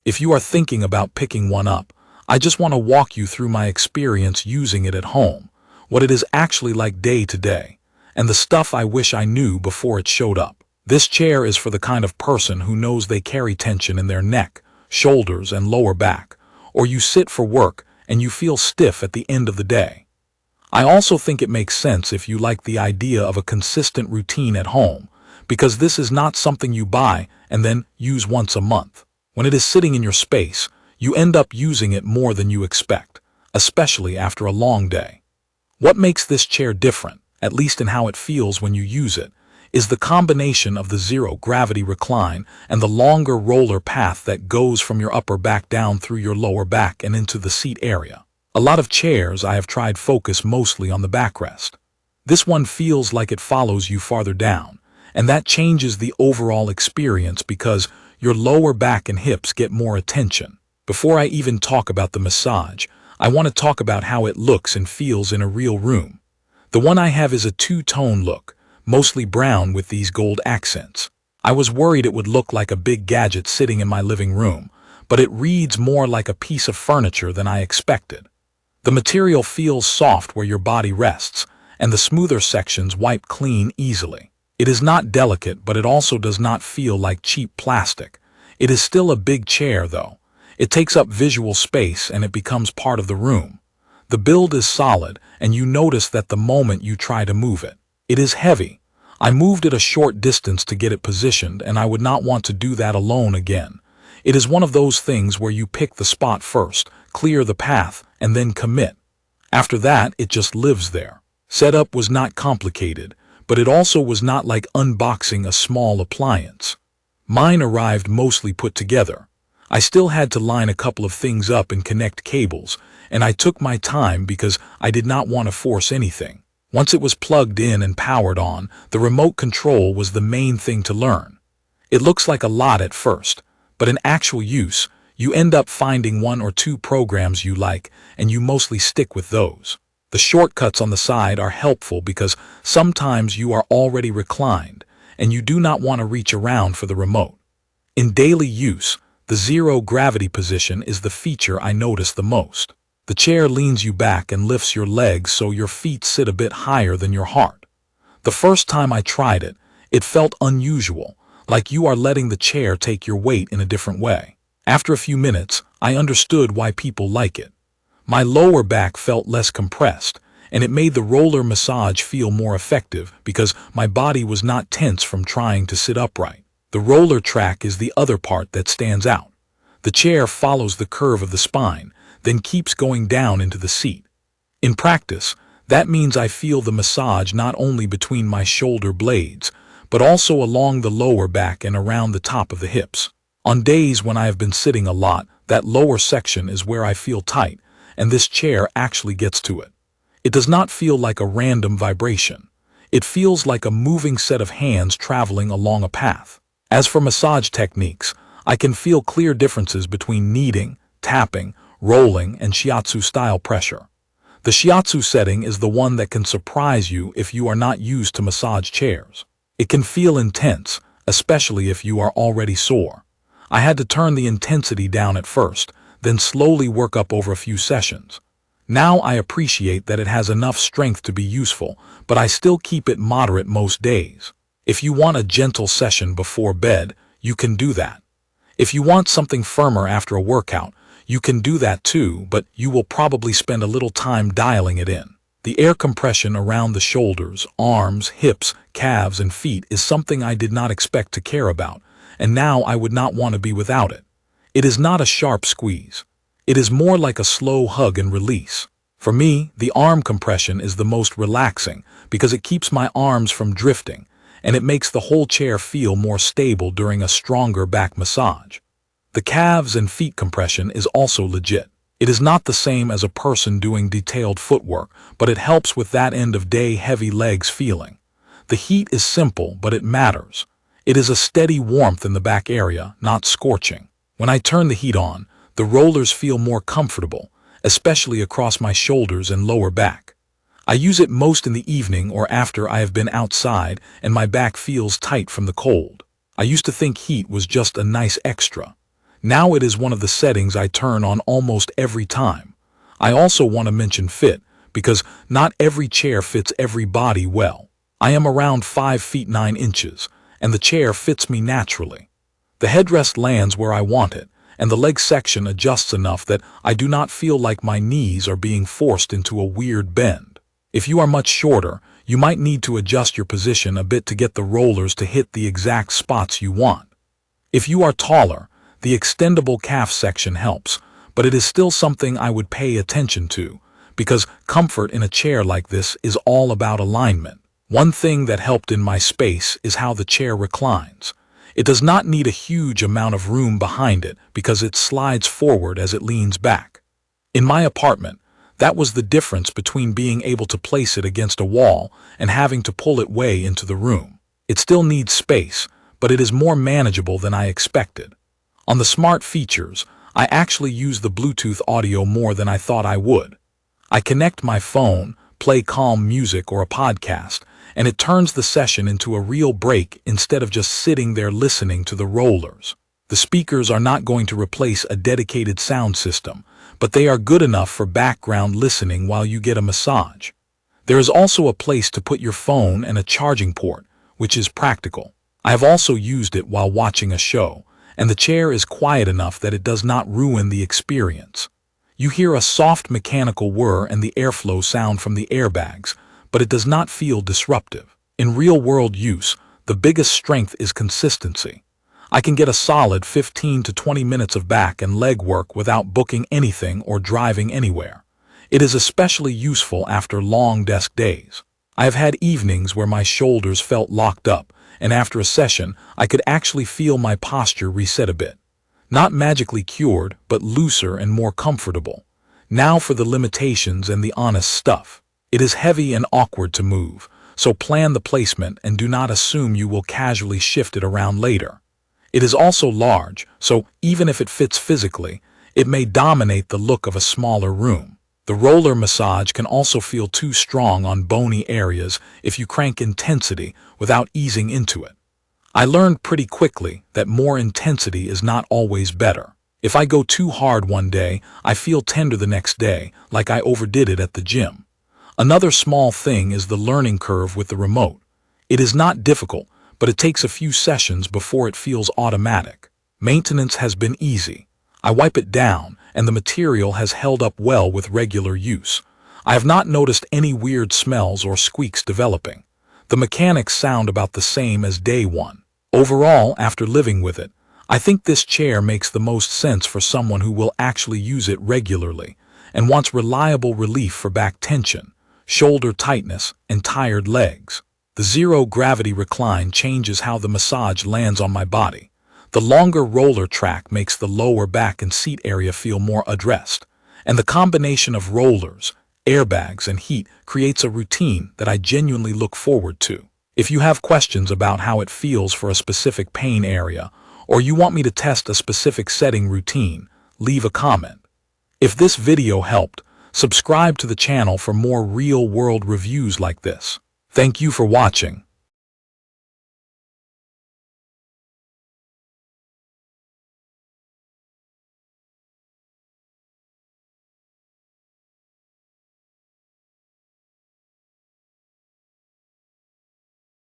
If you are thinking about picking one up, I just want to walk you through my experience using it at home, what it is actually like day to day, and the stuff I wish I knew before it showed up. This chair is for the kind of person who knows they carry tension in their neck, shoulders, and lower back, or you sit for work and you feel stiff at the end of the day. I also think it makes sense if you like the idea of a consistent routine at home, because this is not something you buy and then use once a month. When it is sitting in your space, you end up using it more than you expect, especially after a long day. What makes this chair different, at least in how it feels when you use it, is the combination of the zero-gravity recline and the longer roller path that goes from your upper back down through your lower back and into the seat area. A lot of chairs I have tried focus mostly on the backrest. This one feels like it follows you farther down, and that changes the overall experience because your lower back and hips get more attention. Before I even talk about the massage, I want to talk about how it looks and feels in a real room. The one I have is a two-tone look, mostly brown with these gold accents. I was worried it would look like a big gadget sitting in my living room, but it reads more like a piece of furniture than I expected. The material feels soft where your body rests, and the smoother sections wipe clean easily. It is not delicate, but it also does not feel like cheap plastic. It is still a big chair, though. It takes up visual space and it becomes part of the room. The build is solid, and you notice that the moment you try to move it. It is heavy. I moved it a short distance to get it positioned, and I would not want to do that alone again. It is one of those things where you pick the spot first, clear the path, and then commit. After that, it just lives there. Setup was not complicated, but it also was not like unboxing a small appliance. Mine arrived mostly put together. I still had to line a couple of things up and connect cables, and I took my time because I did not want to force anything. Once it was plugged in and powered on, the remote control was the main thing to learn. It looks like a lot at first, but in actual use, you end up finding one or two programs you like, and you mostly stick with those. The shortcuts on the side are helpful because sometimes you are already reclined, and you do not want to reach around for the remote. In daily use, the zero-gravity position is the feature I notice the most. The chair leans you back and lifts your legs so your feet sit a bit higher than your heart. The first time I tried it, it felt unusual, like you are letting the chair take your weight in a different way. After a few minutes, I understood why people like it. My lower back felt less compressed, and it made the roller massage feel more effective because my body was not tense from trying to sit upright. The roller track is the other part that stands out. The chair follows the curve of the spine, then keeps going down into the seat. In practice, that means I feel the massage not only between my shoulder blades, but also along the lower back and around the top of the hips. On days when I have been sitting a lot, that lower section is where I feel tight, and this chair actually gets to it. It does not feel like a random vibration. It feels like a moving set of hands traveling along a path. As for massage techniques, I can feel clear differences between kneading, tapping, rolling, and Shiatsu style pressure. The Shiatsu setting is the one that can surprise you if you are not used to massage chairs. It can feel intense, especially if you are already sore. I had to turn the intensity down at first, then slowly work up over a few sessions. Now I appreciate that it has enough strength to be useful, but I still keep it moderate most days. If you want a gentle session before bed, you can do that. If you want something firmer after a workout, you can do that too, but you will probably spend a little time dialing it in. The air compression around the shoulders, arms, hips, calves, and feet is something I did not expect to care about, and now I would not want to be without it. It is not a sharp squeeze. It is more like a slow hug and release. For me, the arm compression is the most relaxing because it keeps my arms from drifting, and it makes the whole chair feel more stable during a stronger back massage. The calves and feet compression is also legit. It is not the same as a person doing detailed footwork, but it helps with that end-of-day heavy legs feeling. The heat is simple, but it matters. It is a steady warmth in the back area, not scorching. When I turn the heat on, the rollers feel more comfortable, especially across my shoulders and lower back. I use it most in the evening or after I have been outside and my back feels tight from the cold. I used to think heat was just a nice extra. Now it is one of the settings I turn on almost every time. I also want to mention fit, because not every chair fits every body well. I am around 5 feet 9 inches, and the chair fits me naturally. The headrest lands where I want it, and the leg section adjusts enough that I do not feel like my knees are being forced into a weird bend. If you are much shorter, you might need to adjust your position a bit to get the rollers to hit the exact spots you want. If you are taller, the extendable calf section helps, but it is still something I would pay attention to, because comfort in a chair like this is all about alignment. One thing that helped in my space is how the chair reclines. It does not need a huge amount of room behind it because it slides forward as it leans back. In my apartment, that was the difference between being able to place it against a wall and having to pull it way into the room. It still needs space, but it is more manageable than I expected. On the smart features, I actually use the Bluetooth audio more than I thought I would. I connect my phone, play calm music or a podcast, and it turns the session into a real break instead of just sitting there listening to the rollers. The speakers are not going to replace a dedicated sound system, but they are good enough for background listening while you get a massage. There is also a place to put your phone and a charging port, which is practical. I have also used it while watching a show, and the chair is quiet enough that it does not ruin the experience. You hear a soft mechanical whir and the airflow sound from the airbags, but it does not feel disruptive. In real-world use, the biggest strength is consistency. I can get a solid 15 to 20 minutes of back and leg work without booking anything or driving anywhere. It is especially useful after long desk days. I have had evenings where my shoulders felt locked up, and after a session, I could actually feel my posture reset a bit. Not magically cured, but looser and more comfortable. Now for the limitations and the honest stuff. It is heavy and awkward to move, so plan the placement and do not assume you will casually shift it around later. It is also large, so even if it fits physically, it may dominate the look of a smaller room. The roller massage can also feel too strong on bony areas if you crank intensity without easing into it. I learned pretty quickly that more intensity is not always better. If I go too hard one day, I feel tender the next day, like I overdid it at the gym. Another small thing is the learning curve with the remote. It is not difficult, but it takes a few sessions before it feels automatic. Maintenance has been easy. I wipe it down, and the material has held up well with regular use. I have not noticed any weird smells or squeaks developing. The mechanics sound about the same as day one. Overall, after living with it, I think this chair makes the most sense for someone who will actually use it regularly and wants reliable relief for back tension, shoulder tightness, and tired legs. The zero-gravity recline changes how the massage lands on my body. The longer roller track makes the lower back and seat area feel more addressed, and the combination of rollers, airbags, and heat creates a routine that I genuinely look forward to. If you have questions about how it feels for a specific pain area, or you want me to test a specific setting routine, leave a comment. If this video helped, subscribe to the channel for more real-world reviews like this. Thank you for watching.